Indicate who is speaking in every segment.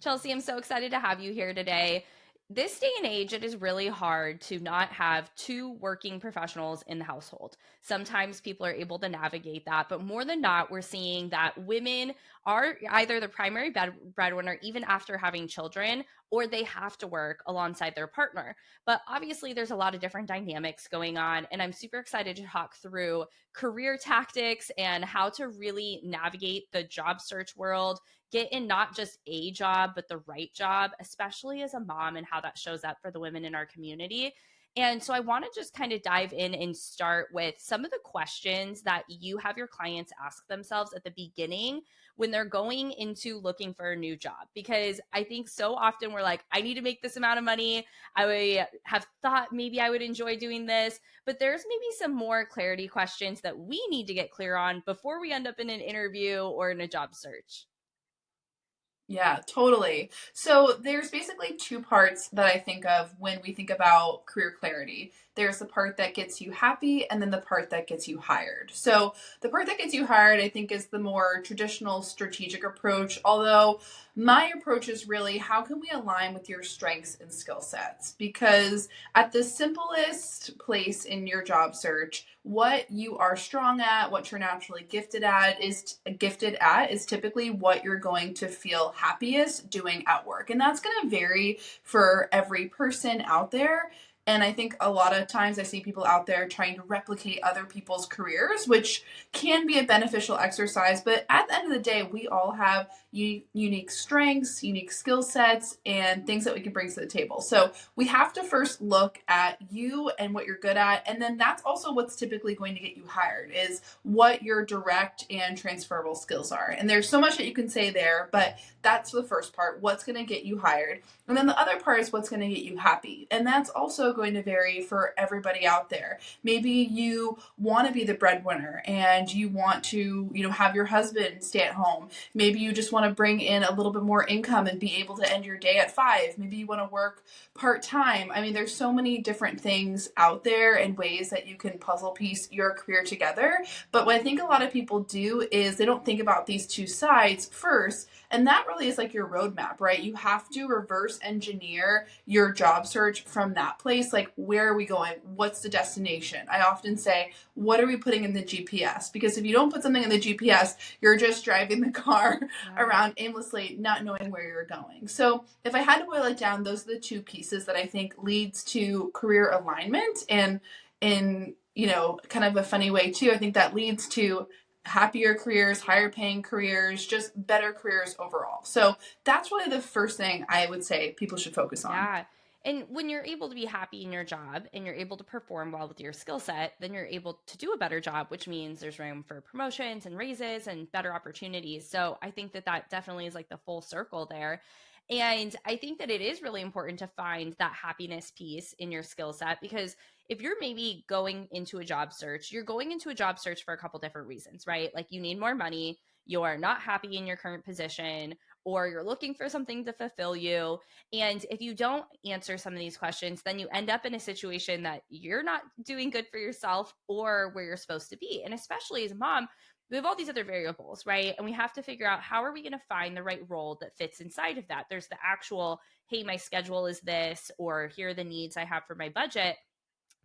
Speaker 1: Chelsea, I'm so excited to have you here today. This day and age, it is really hard to not have two working professionals in the household. Sometimes people are able to navigate that, but more than not, we're seeing that women are either the primary breadwinner even after having children, or they have to work alongside their partner. But obviously, there's a lot of different dynamics going on, and I'm super excited to talk through career tactics and how to really navigate the job search world, get in not just a job, but the right job, especially as a mom, and how that shows up for the women in our community. And so I want to just kind of dive in and start with some of the questions that you have your clients ask themselves at the beginning when they're going into looking for a new job. Because I think so often we're like, I need to make this amount of money. I have thought maybe I would enjoy doing this, but there's maybe some more clarity questions that we need to get clear on before we end up in an interview or in a job search.
Speaker 2: Yeah, totally. So there's basically two parts that I think of when we think about career clarity. There's the part that gets you happy and then the part that gets you hired. So the part that gets you hired, I think, is the more traditional strategic approach. Although my approach is really how can we align with your strengths and skill sets? Because at the simplest place in your job search, what you are strong at, what you're naturally gifted at is typically what you're going to feel happiest doing at work. And that's going to vary for every person out there. And I think a lot of times I see people out there trying to replicate other people's careers, which can be a beneficial exercise. But at the end of the day, we all have unique strengths, unique skill sets, and things that we can bring to the table. So we have to first look at you and what you're good at. And then that's also what's typically going to get you hired is what your direct and transferable skills are. And there's so much that you can say there, but that's the first part, what's going to get you hired. And then the other part is what's going to get you happy. And that's also going to vary for everybody out there. Maybe you want to be the breadwinner and you want to, have your husband stay at home. Maybe you just want to bring in a little bit more income and be able to end your day at 5. Maybe you want to work part-time. I mean, there's so many different things out there and ways that you can puzzle piece your career together. But what I think a lot of people do is they don't think about these two sides first. And that really is like your roadmap, right? You have to reverse engineer your job search from that place. Like, where are we going? What's the destination? I often say, what are we putting in the GPS? Because if you don't put something in the GPS, you're just driving the car
Speaker 1: Yeah.
Speaker 2: around aimlessly, not knowing where you're going. So if I had to boil it down, those are the two pieces that I think leads to career alignment. And in, kind of a funny way too, I think that leads to happier careers, higher paying careers, just better careers overall. So that's really the first thing I would say people should focus on.
Speaker 1: Yeah. And when you're able to be happy in your job and you're able to perform well with your skill set, then you're able to do a better job, which means there's room for promotions and raises and better opportunities. So I think that that definitely is like the full circle there. And I think that it is really important to find that happiness piece in your skill set, because if you're maybe going into a job search, you're going into a job search for a couple different reasons, right? Like you need more money, you're not happy in your current position, or you're looking for something to fulfill you. And if you don't answer some of these questions, then you end up in a situation that you're not doing good for yourself or where you're supposed to be. And especially as a mom, we have all these other variables, right? And we have to figure out how are we going to find the right role that fits inside of that. There's the actual, hey, my schedule is this, or here are the needs I have for my budget.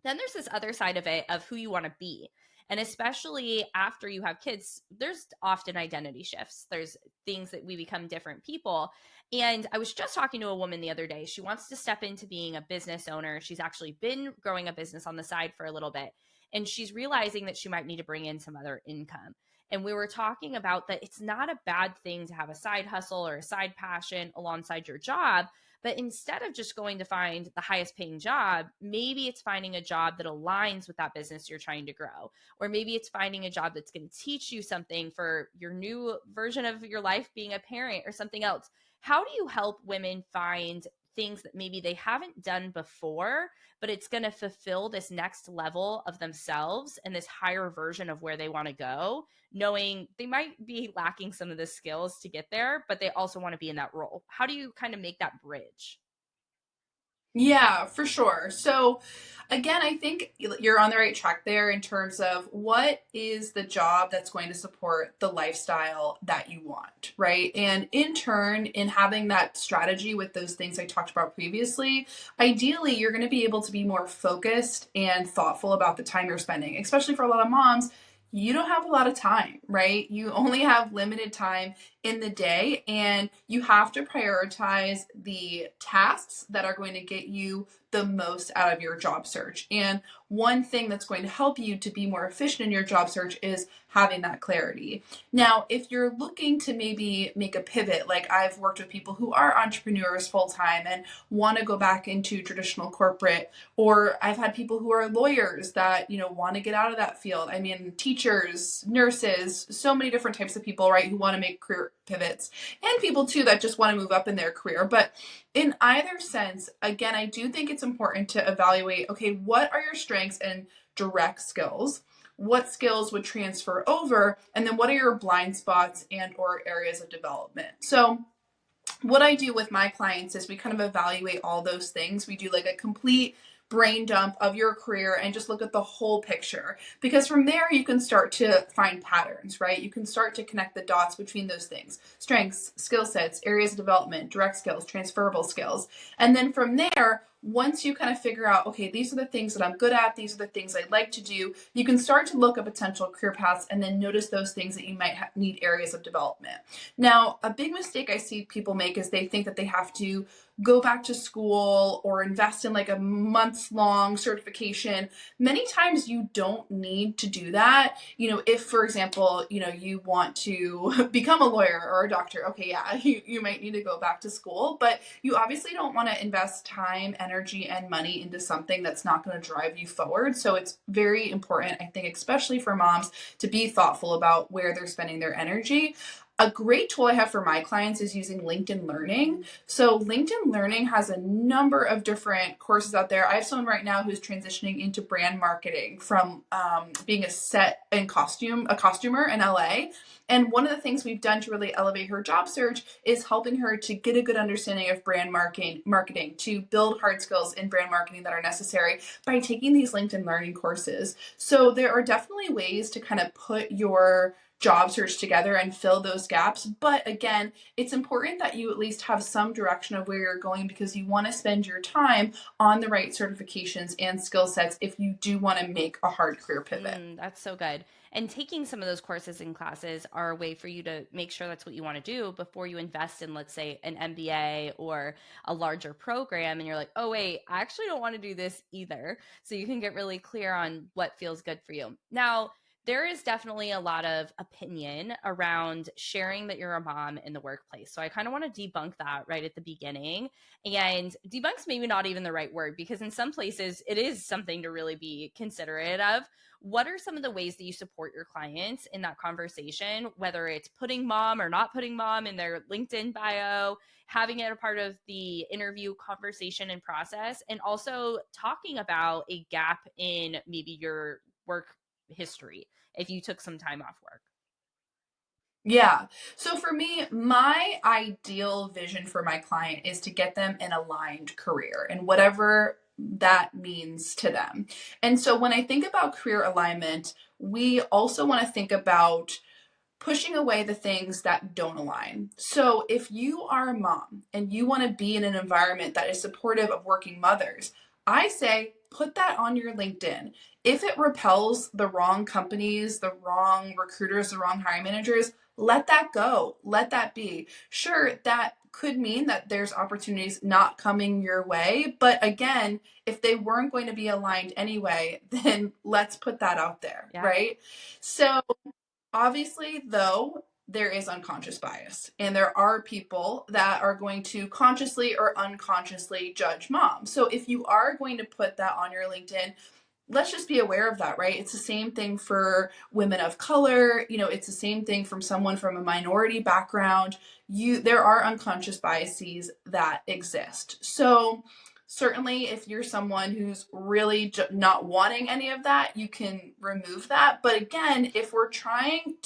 Speaker 1: Then there's this other side of it of who you want to be. And especially after you have kids, there's often identity shifts. There's things that we become different people. And I was just talking to a woman the other day. She wants to step into being a business owner. She's actually been growing a business on the side for a little bit. And she's realizing that she might need to bring in some other income. And we were talking about that it's not a bad thing to have a side hustle or a side passion alongside your job, but instead of just going to find the highest paying job, maybe it's finding a job that aligns with that business you're trying to grow. Or maybe it's finding a job that's going to teach you something for your new version of your life, being a parent or something else. How do you help women find things that maybe they haven't done before, but it's going to fulfill this next level of themselves and this higher version of where they want to go, knowing they might be lacking some of the skills to get there, but they also want to be in that role? How do you kind of make that bridge?
Speaker 2: Yeah, for sure. So, again, I think you're on the right track there in terms of what is the job that's going to support the lifestyle that you want, right? And in turn, in having that strategy with those things I talked about previously, ideally, you're going to be able to be more focused and thoughtful about the time you're spending, especially for a lot of moms. You don't have a lot of time, right? You only have limited time in the day, and you have to prioritize the tasks that are going to get you the most out of your job search. And one thing that's going to help you to be more efficient in your job search is having that clarity. Now, if you're looking to maybe make a pivot, like I've worked with people who are entrepreneurs full time and want to go back into traditional corporate, or I've had people who are lawyers that, want to get out of that field. I mean, teachers, nurses, so many different types of people, right, who want to make career pivots, and people too that just want to move up in their career. But in either sense, again, I do think it's important to evaluate, okay, what are your strengths and direct skills? What skills would transfer over? And then what are your blind spots and or areas of development? So what I do with my clients is we kind of evaluate all those things. We do like a complete brain dump of your career and just look at the whole picture, because from there you can start to find patterns, right? You can start to connect the dots between those things: strengths, skill sets, areas of development, direct skills, transferable skills. And then from there, once you kind of figure out, okay, these are the things that I'm good at, these are the things I like to do, you can start to look at potential career paths and then notice those things that you might need areas of development. Now, a big mistake I see people make is they think that they have to go back to school or invest in like a month long certification. Many times you don't need to do that. If, for example, you want to become a lawyer or a doctor, okay, yeah, you might need to go back to school, but you obviously don't want to invest time, energy, and money into something that's not going to drive you forward. So it's very important, I think, especially for moms, to be thoughtful about where they're spending their energy. A great tool I have for my clients is using LinkedIn Learning. So LinkedIn Learning has a number of different courses out there. I have someone right now who's transitioning into brand marketing from being a set and a costumer in LA. And one of the things we've done to really elevate her job search is helping her to get a good understanding of brand marketing, to build hard skills in brand marketing that are necessary by taking these LinkedIn Learning courses. So there are definitely ways to kind of put your job search together and fill those gaps. But again, it's important that you at least have some direction of where you're going, because you want to spend your time on the right certifications and skill sets if you do want to make a hard career pivot.
Speaker 1: That's so good. And taking some of those courses and classes are a way for you to make sure that's what you want to do before you invest in, let's say, an MBA or a larger program. And you're like, oh, wait, I actually don't want to do this either. So you can get really clear on what feels good for you. Now, there is definitely a lot of opinion around sharing that you're a mom in the workplace. So I kind of want to debunk that right at the beginning. And debunk's maybe not even the right word, because in some places it is something to really be considerate of. What are some of the ways that you support your clients in that conversation, whether it's putting mom or not putting mom in their LinkedIn bio, having it a part of the interview conversation and process, and also talking about a gap in maybe your work history if you took some time off work?
Speaker 2: Yeah. So for me, my ideal vision for my client is to get them an aligned career and whatever that means to them. And so when I think about career alignment, we also want to think about pushing away the things that don't align. So if you are a mom and you want to be in an environment that is supportive of working mothers, I say put that on your LinkedIn. If it repels the wrong companies, the wrong recruiters, the wrong hiring managers, let that go. Let that be. Sure, that could mean that there's opportunities not coming your way. But again, if they weren't going to be aligned anyway, then let's put that out there,
Speaker 1: Yeah.
Speaker 2: right? So obviously, though, there is unconscious bias, and there are people that are going to consciously or unconsciously judge mom. So if you are going to put that on your LinkedIn, let's just be aware of that, right? It's the same thing for women of color. It's the same thing from someone from a minority background. There are unconscious biases that exist. So certainly if you're someone who's really not wanting any of that, you can remove that. But again, if we're trying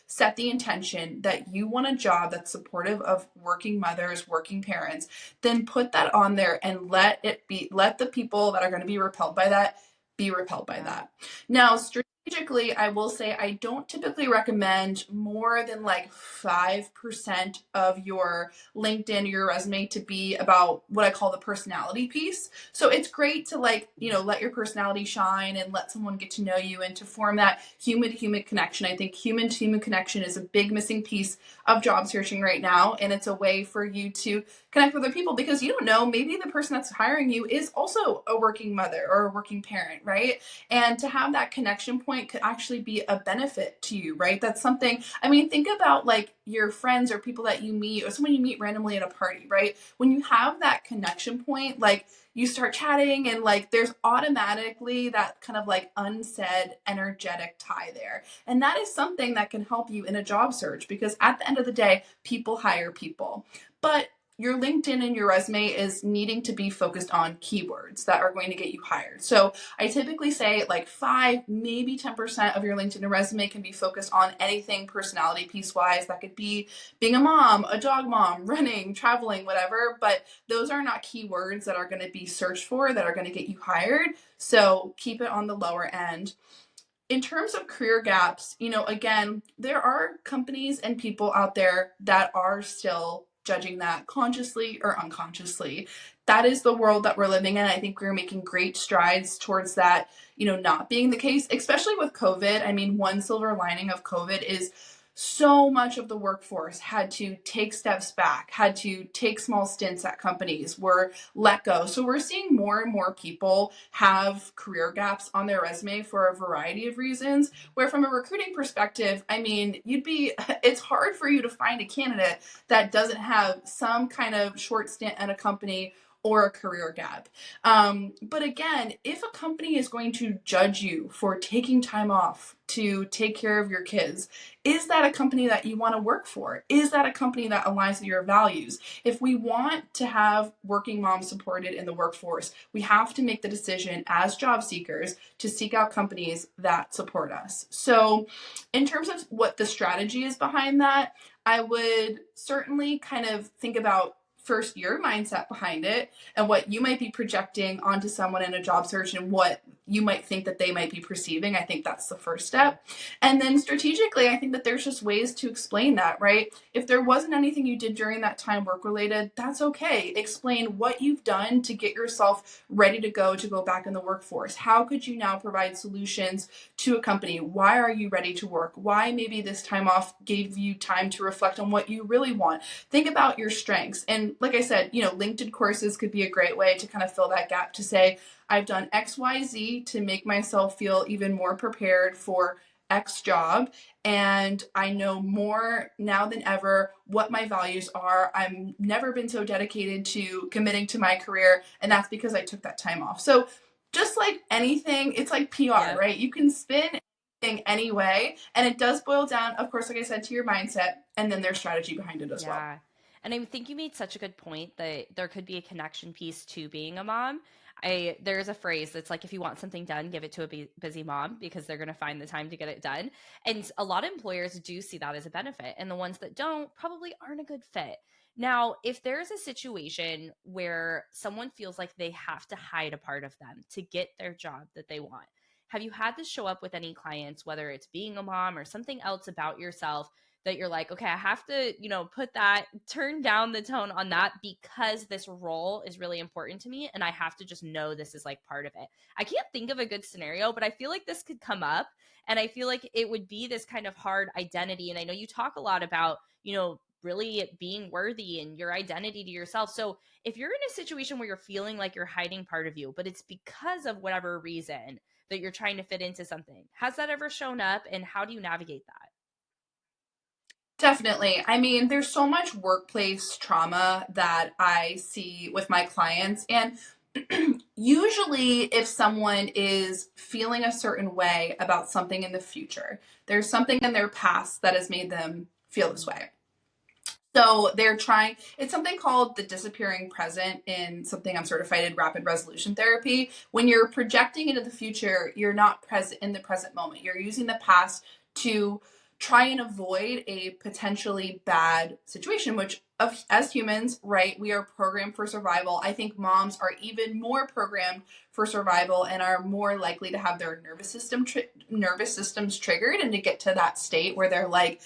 Speaker 2: set the intention that you want a job that's supportive of working mothers, working parents, then put that on there and let the people that are going to be repelled by that be repelled by
Speaker 1: Yeah.
Speaker 2: that. Now, strategically, I will say I don't typically recommend more than like 5% of your LinkedIn or your resume to be about what I call the personality piece. So it's great to like, let your personality shine and let someone get to know you and to form that human to human connection. I think human to human connection is a big missing piece of job searching right now. And it's a way for you to connect with other people because you don't know, maybe the person that's hiring you is also a working mother or a working parent, right? And to have that connection point could actually be a benefit to you, right? That's something, I mean, think about like your friends or people that you meet or someone you meet randomly at a party, right? When you have that connection point, like you start chatting and like there's automatically that kind of like unsaid energetic tie there. And that is something that can help you in a job search because at the end of the day, people hire people. But your LinkedIn and your resume is needing to be focused on keywords that are going to get you hired. So I typically say like 5, maybe 10% of your LinkedIn and resume can be focused on anything personality piece wise. That could be being a mom, a dog mom, running, traveling, whatever. But those are not keywords that are going to be searched for that are going to get you hired. So keep it on the lower end. In terms of career gaps, again, there are companies and people out there that are still judging that consciously or unconsciously. That is the world that we're living in. I think we're making great strides towards that, not being the case, especially with COVID. I mean, one silver lining of COVID is so much of the workforce had to take steps back, had to take small stints at companies, were let go. So we're seeing more and more people have career gaps on their resume for a variety of reasons. Where from a recruiting perspective, I mean, it's hard for you to find a candidate that doesn't have some kind of short stint at a company or a career gap. But again, if a company is going to judge you for taking time off to take care of your kids, is that a company that you want to work for? Is that a company that aligns with your values? If we want to have working moms supported in the workforce, we have to make the decision as job seekers to seek out companies that support us. So, in terms of what the strategy is behind that, I would certainly kind of think about first your mindset behind it and what you might be projecting onto someone in a job search and what you might think that they might be perceiving. I think that's the first step. And then strategically, I think that there's just ways to explain that, right? If there wasn't anything you did during that time work related, that's okay. Explain what you've done to get yourself ready to go back in the workforce. How could you now provide solutions to a company? Why are you ready to work? Why maybe this time off gave you time to reflect on what you really want? Think about your strengths. And like I said, LinkedIn courses could be a great way to kind of fill that gap to say, I've done XYZ to make myself feel even more prepared for X job. And I know more now than ever what my values are. I've never been so dedicated to committing to my career. And that's because I took that time off. So just like anything, it's like PR,
Speaker 1: Yep.
Speaker 2: right? You can spin anything any way. And it does boil down, of course, like I said, to your mindset and then their strategy behind it as well.
Speaker 1: Yeah. And I think you made such a good point that there could be a connection piece to being a mom. There's a phrase that's like, if you want something done, give it to a busy mom because they're going to find the time to get it done. And a lot of employers do see that as a benefit, and the ones that don't probably aren't a good fit. Now, if there's a situation where someone feels like they have to hide a part of them to get their job that they want, have you had this show up with any clients, whether it's being a mom or something else about yourself that you're like, okay, I have to, put that, turn down the tone on that because this role is really important to me and I have to just know this is like part of it. I can't think of a good scenario, but I feel like this could come up and I feel like it would be this kind of hard identity. And I know you talk a lot about, really being worthy and your identity to yourself. So if you're in a situation where you're feeling like you're hiding part of you, but it's because of whatever reason that you're trying to fit into something, has that ever shown up and how do you navigate that?
Speaker 2: Definitely. I mean, there's so much workplace trauma that I see with my clients. And usually, if someone is feeling a certain way about something in the future, there's something in their past that has made them feel this way. So they're trying, it's something called the disappearing present in something I'm certified in rapid resolution therapy. When you're projecting into the future, you're not present in the present moment. You're using the past to try and avoid a potentially bad situation, which as humans, right, we are programmed for survival. I think moms are even more programmed for survival and are more likely to have their nervous systems triggered and to get to that state where they're like,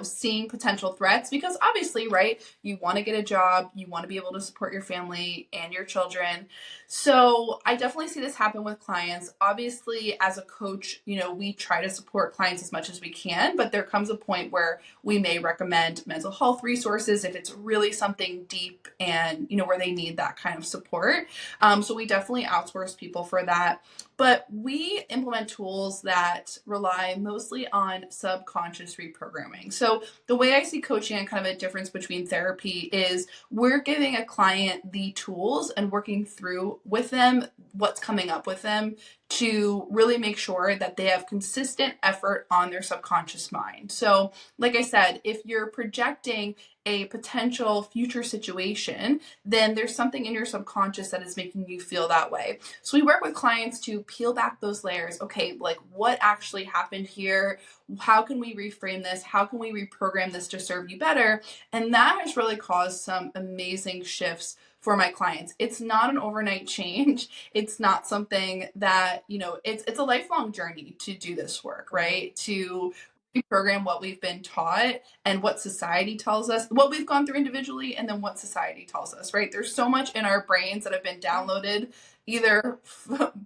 Speaker 2: seeing potential threats, because obviously, right, you want to get a job, you want to be able to support your family and your children. So I definitely see this happen with clients. Obviously, as a coach, we try to support clients as much as we can, but there comes a point where we may recommend mental health resources if it's really something deep and, where they need that kind of support. So we definitely outsource people for that. But we implement tools that rely mostly on subconscious reprogramming. So the way I see coaching and kind of a difference between therapy is we're giving a client the tools and working through with them what's coming up with them to really make sure that they have consistent effort on their subconscious mind. So, like I said, if you're projecting a potential future situation, then there's something in your subconscious that is making you feel that way. So we work with clients to peel back those layers. Okay, like what actually happened here? How can we reframe this? How can we reprogram this to serve you better? And that has really caused some amazing shifts for my clients. It's not an overnight change. It's not something that, it's a lifelong journey to do this work, right? To reprogram what we've been taught and what society tells us, what we've gone through individually, and then what society tells us, right? There's so much in our brains that have been downloaded either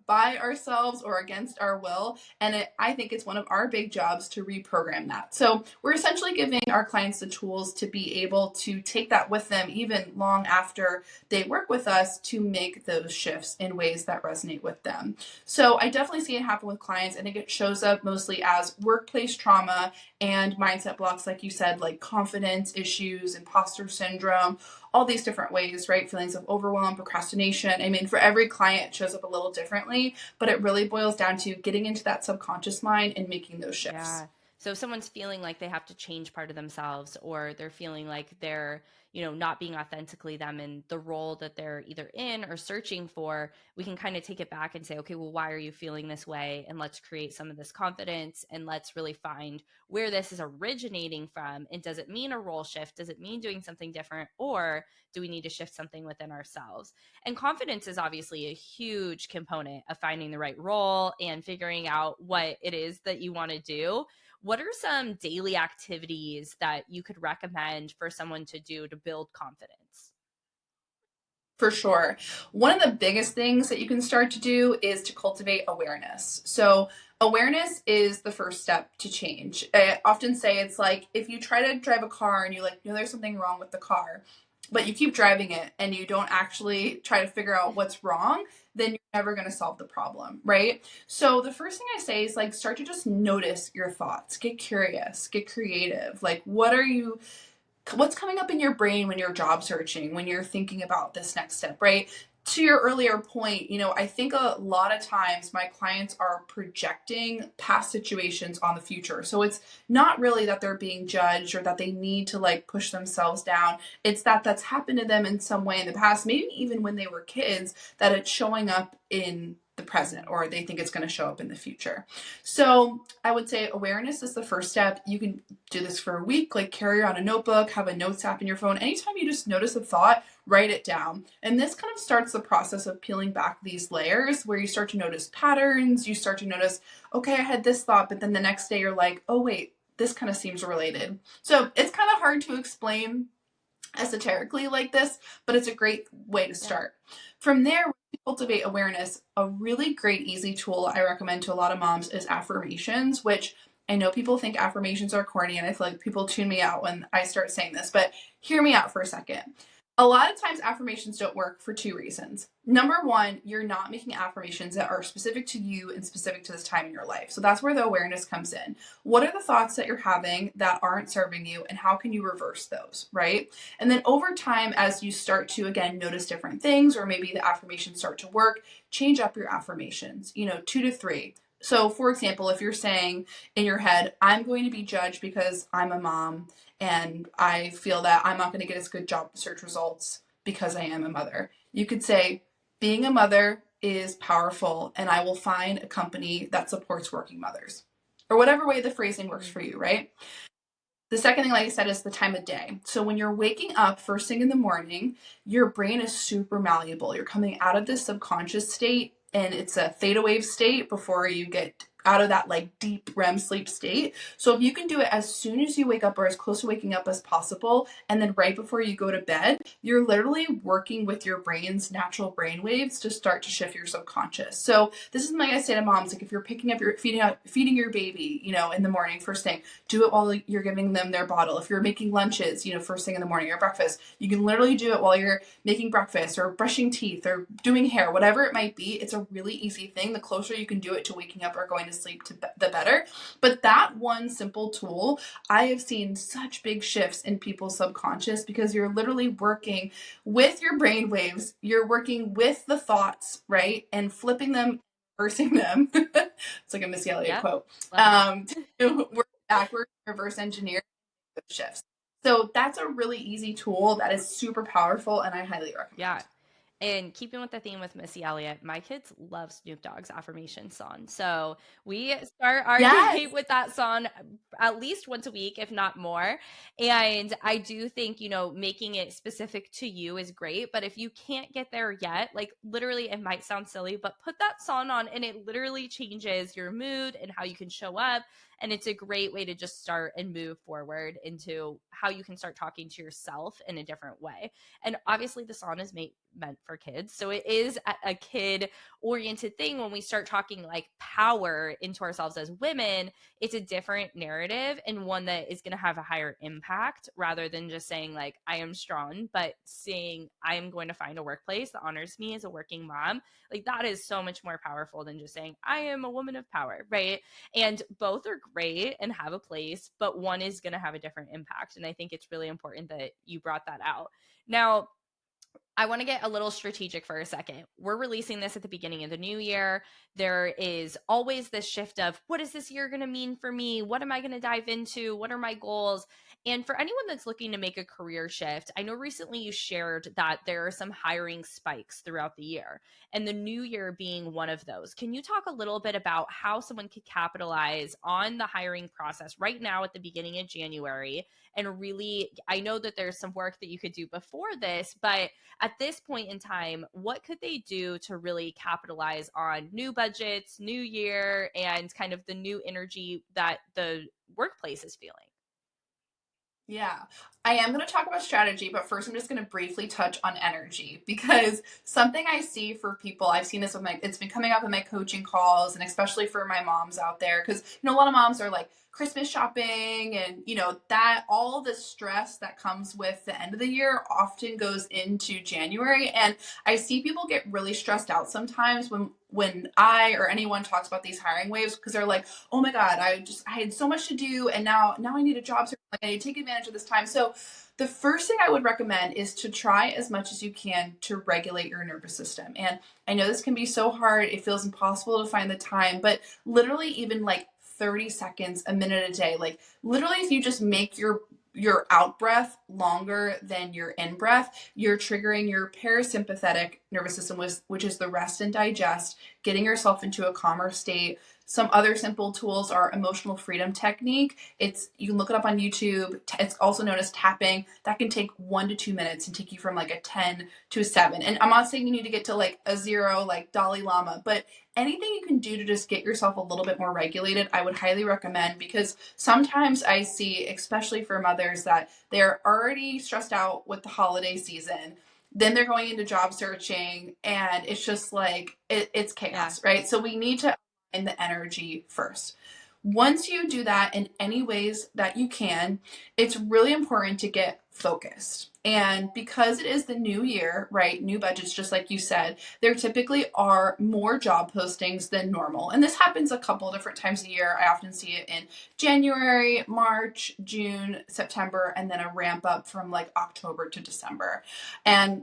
Speaker 2: by ourselves or against our will. And I think it's one of our big jobs to reprogram that. So we're essentially giving our clients the tools to be able to take that with them even long after they work with us to make those shifts in ways that resonate with them. So I definitely see it happen with clients. I think it shows up mostly as workplace trauma and mindset blocks, like you said, like confidence issues, imposter syndrome, all these different ways, right? Feelings of overwhelm, procrastination. I mean, for every client, it shows up a little differently, but it really boils down to getting into that subconscious mind and making those shifts.
Speaker 1: Yeah. So if someone's feeling like they have to change part of themselves, or they're feeling like they're, not being authentically them in the role that they're either in or searching for, we can kind of take it back and say, okay, well, why are you feeling this way? And let's create some of this confidence, and let's really find where this is originating from. And does it mean a role shift? Does it mean doing something different? Or do we need to shift something within ourselves? And confidence is obviously a huge component of finding the right role and figuring out what it is that you want to do. What are some daily activities that you could recommend for someone to do to build confidence?
Speaker 2: For sure. One of the biggest things that you can start to do is to cultivate awareness. So, awareness is the first step to change. I often say it's like if you try to drive a car and you like, there's something wrong with the car, but you keep driving it and you don't actually try to figure out what's wrong, then you're never going to solve the problem, right? So, the first thing I say is like start to just notice your thoughts, get curious, get creative. Like, what's coming up in your brain when you're job searching, when you're thinking about this next step, right? To your earlier point, I think a lot of times my clients are projecting past situations on the future. So it's not really that they're being judged or that they need to like push themselves down. It's that that's happened to them in some way in the past, maybe even when they were kids, that it's showing up in the present or they think it's going to show up in the future. So I would say awareness is the first step. You can do this for a week, like carry on a notebook, have a notes app in your phone. Anytime you just notice a thought, write it down. And this kind of starts the process of peeling back these layers where you start to notice patterns. You start to notice, okay, I had this thought, but then the next day you're like, oh, wait, this kind of seems related. So it's kind of hard to explain esoterically like this, but it's a great way to
Speaker 1: Yeah.
Speaker 2: start. From there, we cultivate awareness. A really great, easy tool I recommend to a lot of moms is affirmations, which I know people think affirmations are corny, and I feel like people tune me out when I start saying this, but hear me out for a second. A lot of times, affirmations don't work for two reasons. Number one, you're not making affirmations that are specific to you and specific to this time in your life. So that's where the awareness comes in. What are the thoughts that you're having that aren't serving you, and how can you reverse those, right? And then over time, as you start to, again, notice different things, or maybe the affirmations start to work, change up your affirmations, 2 to 3. So, for example, if you're saying in your head, I'm going to be judged because I'm a mom and I feel that I'm not going to get as good job search results because I am a mother, you could say, being a mother is powerful and I will find a company that supports working mothers. or whatever way the phrasing works for you,
Speaker 1: Mm-hmm.
Speaker 2: right? The second thing, like I said, is the time of day. So when you're waking up first thing in the morning, your brain is super malleable. You're coming out of this subconscious state, and it's a theta wave state before you get out of that like deep REM sleep state. So if you can do it as soon as you wake up or as close to waking up as possible, and then right before you go to bed, you're literally working with your brain's natural brain waves to start to shift your subconscious. So this is like I say to moms, like if you're picking up your feeding your baby, in the morning first thing, do it while you're giving them their bottle. If you're making lunches, first thing in the morning or breakfast, you can literally do it while you're making breakfast or brushing teeth or doing hair, whatever it might be. It's a really easy thing. The closer you can do it to waking up or going to sleep, the better. But that one simple tool, I have seen such big shifts in people's subconscious because you're literally working with your brain waves. You're working with the thoughts, right? And flipping them, reversing them. It's like a Missy Elliott
Speaker 1: Yep.
Speaker 2: quote.
Speaker 1: Love it.
Speaker 2: To work backwards, reverse engineer those shifts. So that's a really easy tool that is super powerful, and I highly recommend.
Speaker 1: Yeah. And keeping with the theme with Missy Elliott, my kids love Snoop Dogg's affirmation song. So we start our
Speaker 2: Yes.
Speaker 1: day with that song at least once a week, if not more. And I do think, making it specific to you is great. But if you can't get there yet, like literally, it might sound silly, but put that song on and it literally changes your mood and how you can show up. And it's a great way to just start and move forward into how you can start talking to yourself in a different way. And obviously, the song is meant for kids. So it is a kid oriented thing. When we start talking like power into ourselves as women, it's a different narrative and one that is going to have a higher impact rather than just saying, like, I am strong, but saying, I am going to find a workplace that honors me as a working mom. Like, that is so much more powerful than just saying, I am a woman of power, right? And both are great and have a place, but one is going to have a different impact. And I think it's really important that you brought that out. Now, I want to get a little strategic for a second. We're releasing this at the beginning of the new year. There is always this shift of what is this year going to mean for me? What am I going to dive into? What are my goals? And for anyone that's looking to make a career shift, I know recently you shared that there are some hiring spikes throughout the year, and the new year being one of those. Can you talk a little bit about how someone could capitalize on the hiring process right now at the beginning of January? And really, I know that there's some work that you could do before this, but at this point in time, what could they do to really capitalize on new budgets, new year, and kind of the new energy that the workplace is feeling?
Speaker 2: Yeah, I am going to talk about strategy, but first I'm just going to briefly touch on energy because something I see for people, I've seen this it's been coming up in my coaching calls and especially for my moms out there because, a lot of moms are like Christmas shopping and, that all the stress that comes with the end of the year often goes into January. And I see people get really stressed out sometimes when I or anyone talks about these hiring waves because they're like, oh my God, I had so much to do and now I need a job search. Like I need to take advantage of this time. So the first thing I would recommend is to try as much as you can to regulate your nervous system. And I know this can be so hard. It feels impossible to find the time, but literally even like 30 seconds, a minute a day, like literally if you just make your out breath longer than your in breath, you're triggering your parasympathetic nervous system, which is the rest and digest, getting yourself into a calmer state. Some other simple tools are emotional freedom technique. You can look it up on YouTube. It's also known as tapping. That can take 1 to 2 minutes and take you from like a 10 to a 7. And I'm not saying you need to get to like a 0 like Dalai Lama, but anything you can do to just get yourself a little bit more regulated, I would highly recommend because sometimes I see, especially for mothers, that they're already stressed out with the holiday season. Then they're going into job searching and it's just like it's
Speaker 1: Yeah.
Speaker 2: chaos, right? So we need to in the energy first. Once you do that in any ways that you can, it's really important to get focused. And because it is the new year, right? New budgets, just like you said, there typically are more job postings than normal. And this happens a couple different times a year. I often see it in January, March, June, September, and then a ramp up from like October to December. And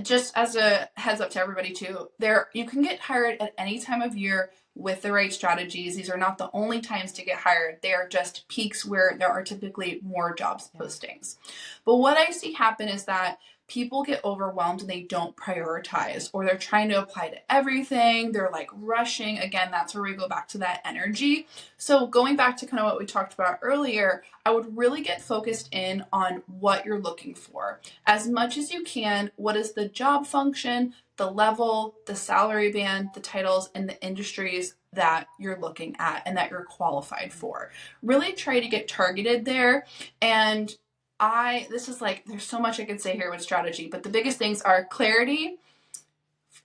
Speaker 2: just as a heads up to everybody too, you can get hired at any time of year with the right strategies. These are not the only times to get hired. They are just peaks where there are typically more jobs
Speaker 1: Yeah.
Speaker 2: postings. But what I see happen is that people get overwhelmed and they don't prioritize, or they're trying to apply to everything. They're like rushing. Again, that's where we go back to that energy. So going back to kind of what we talked about earlier, I would really get focused in on what you're looking for. As much as you can, what is the job function, the level, the salary band, the titles, and the industries that you're looking at and that you're qualified for. Really try to get targeted there. And this is like, there's so much I could say here with strategy, but the biggest things are clarity,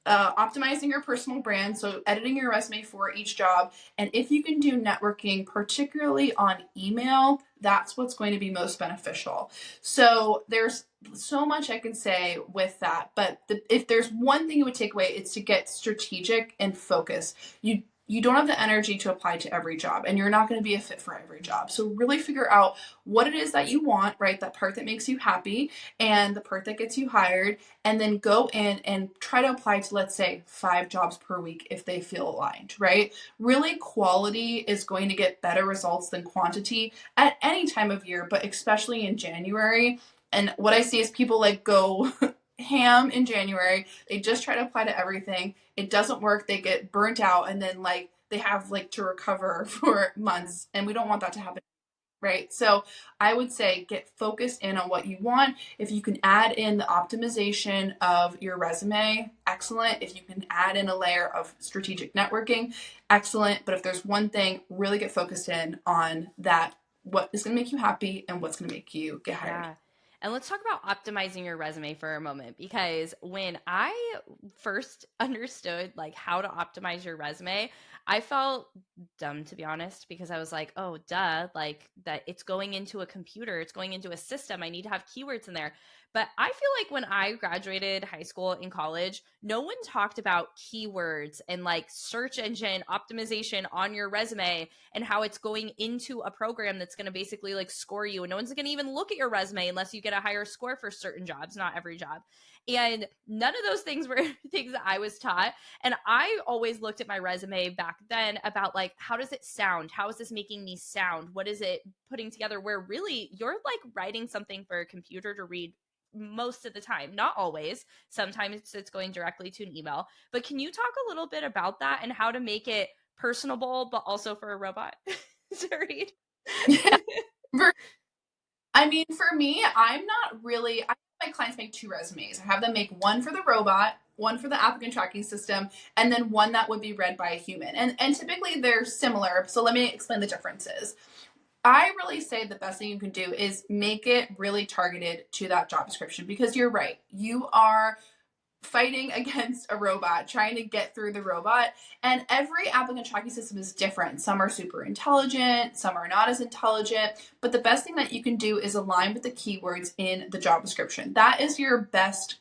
Speaker 2: optimizing your personal brand, so editing your resume for each job. And if you can do networking, particularly on email, that's what's going to be most beneficial. So there's so much I can say with that, but if there's one thing you would take away, it's to get strategic and focus. You don't have the energy to apply to every job, and you're not going to be a fit for every job. So really figure out what it is that you want, right? That part that makes you happy and the part that gets you hired, and then go in and try to apply to, let's say, 5 jobs per week if they feel aligned, right? Really, quality is going to get better results than quantity at any time of year, but especially in January. And what I see is people like go ham in January. They just try to apply to everything. It doesn't work. They get burnt out, and then like they have like to recover for months. And we don't want that to happen, right? So I would say get focused in on what you want. If you can add in the optimization of your resume, excellent. If you can add in a layer of strategic networking, excellent. But if there's one thing, really get focused in on that. What is going to make you happy and what's going to make you get hired.
Speaker 1: Yeah. And let's talk about optimizing your resume for a moment, because when I first understood like how to optimize your resume, I felt dumb, to be honest, because I was like, "Oh, duh, like that it's going into a computer, it's going into a system. I need to have keywords in there." But I feel like when I graduated high school and college, no one talked about keywords and like search engine optimization on your resume and how it's going into a program that's going to basically like score you. And no one's going to even look at your resume unless you get a higher score for certain jobs, not every job. And none of those things were things that I was taught. And I always looked at my resume back then about like, how does it sound? How is this making me sound? What is it putting together? Where really you're like writing something for a computer to read most of the time, not always. Sometimes it's going directly to an email. But can you talk a little bit about that and how to make it personable, but also for a robot to read?
Speaker 2: I mean, for me, I'm not really. I have my clients make 2 resumes. I have them make one for the robot, one for the applicant tracking system, and then one that would be read by a human. And typically they're similar. So let me explain the differences. I really say the best thing you can do is make it really targeted to that job description, because you're right. You are fighting against a robot, trying to get through the robot. And every applicant tracking system is different. Some are super intelligent, some are not as intelligent. But the best thing that you can do is align with the keywords in the job description. That is your best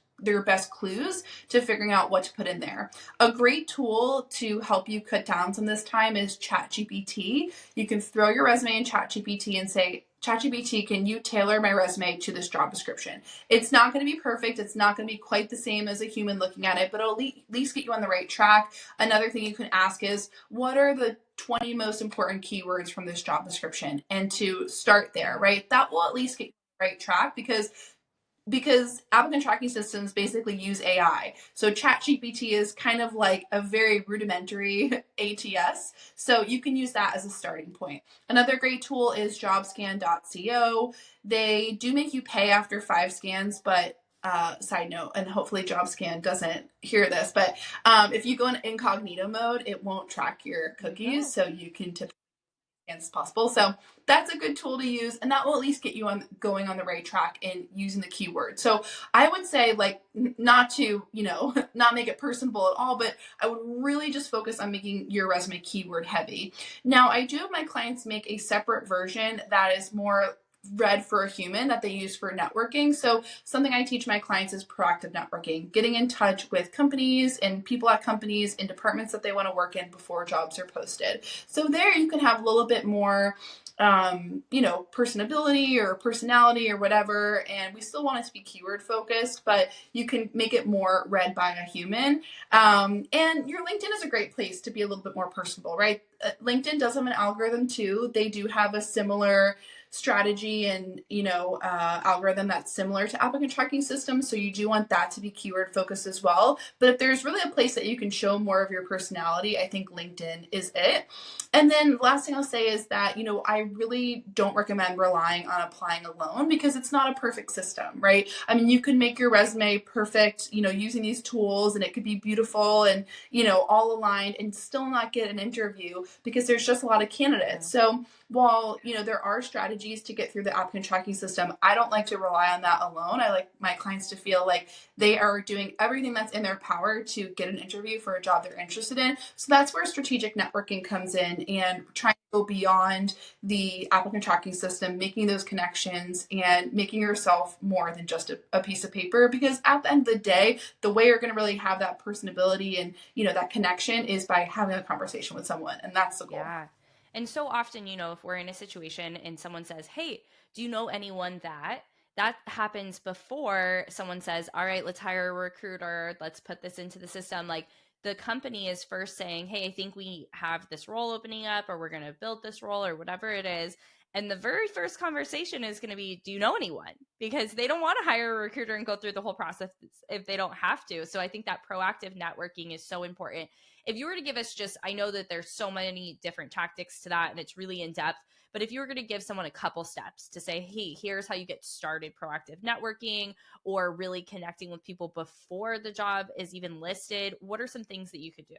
Speaker 2: clues to figuring out what to put in there. A great tool to help you cut down some of this time is ChatGPT. You can throw your resume in ChatGPT and say, ChatGPT, can you tailor my resume to this job description? It's not going to be perfect. It's not going to be quite the same as a human looking at it, but it'll at least get you on the right track. Another thing you can ask is, what are the 20 most important keywords from this job description? And to start there, right? That will at least get you on the right track, because applicant tracking systems basically use AI. So ChatGPT is kind of like a very rudimentary ATS. So you can use that as a starting point. Another great tool is jobscan.co. They do make you pay after 5 scans, but side note, and hopefully JobScan doesn't hear this, but if you go in incognito mode, it won't track your cookies.
Speaker 1: No.
Speaker 2: So you can as possible. So that's a good tool to use, and that will at least get you on going on the right track in using the keyword. So I would say, like, not to, not make it personable at all, but I would really just focus on making your resume keyword heavy. Now, I do have my clients make a separate version that is more read for a human that they use for networking. So something I teach my clients is proactive networking, getting in touch with companies and people at companies in departments that they want to work in before jobs are posted. So there you can have a little bit more personability or personality or whatever. And we still want it to be keyword focused, but you can make it more read by a human. And your LinkedIn is a great place to be a little bit more personable, right? LinkedIn does have an algorithm too. They do have a similar strategy and algorithm that's similar to applicant tracking systems, so you do want that to be keyword focused as well. But if there's really a place that you can show more of your personality, I think LinkedIn is it. And then the last thing I'll say is that, I really don't recommend relying on applying alone, because it's not a perfect system, right? I mean, you can make your resume perfect, using these tools, and it could be beautiful and, all aligned, and still not get an interview because there's just a lot of candidates.
Speaker 1: Yeah.
Speaker 2: So while, there are strategies to get through the applicant tracking system, I don't like to rely on that alone. I like my clients to feel like they are doing everything that's in their power to get an interview for a job they're interested in. So that's where strategic networking comes in, and trying to go beyond the applicant tracking system, making those connections and making yourself more than just a piece of paper. Because at the end of the day, the way you're going to really have that personability and, that connection is by having a conversation with someone. And that's the goal.
Speaker 1: Yeah. And so often, if we're in a situation and someone says, "Hey, do you know anyone that happens before someone says, "All right, let's hire a recruiter, let's put this into the system." Like the company is first saying, "Hey, I think we have this role opening up, or we're going to build this role, or whatever it is." And the very first conversation is going to be, "Do you know anyone?" Because they don't want to hire a recruiter and go through the whole process if they don't have to. So I think that proactive networking is so important. If you were to give us just, I know that there's so many different tactics to that and it's really in depth, but if you were going to give someone a couple steps to say, "Hey, here's how you get started proactive networking or really connecting with people before the job is even listed," what are some things that you could do?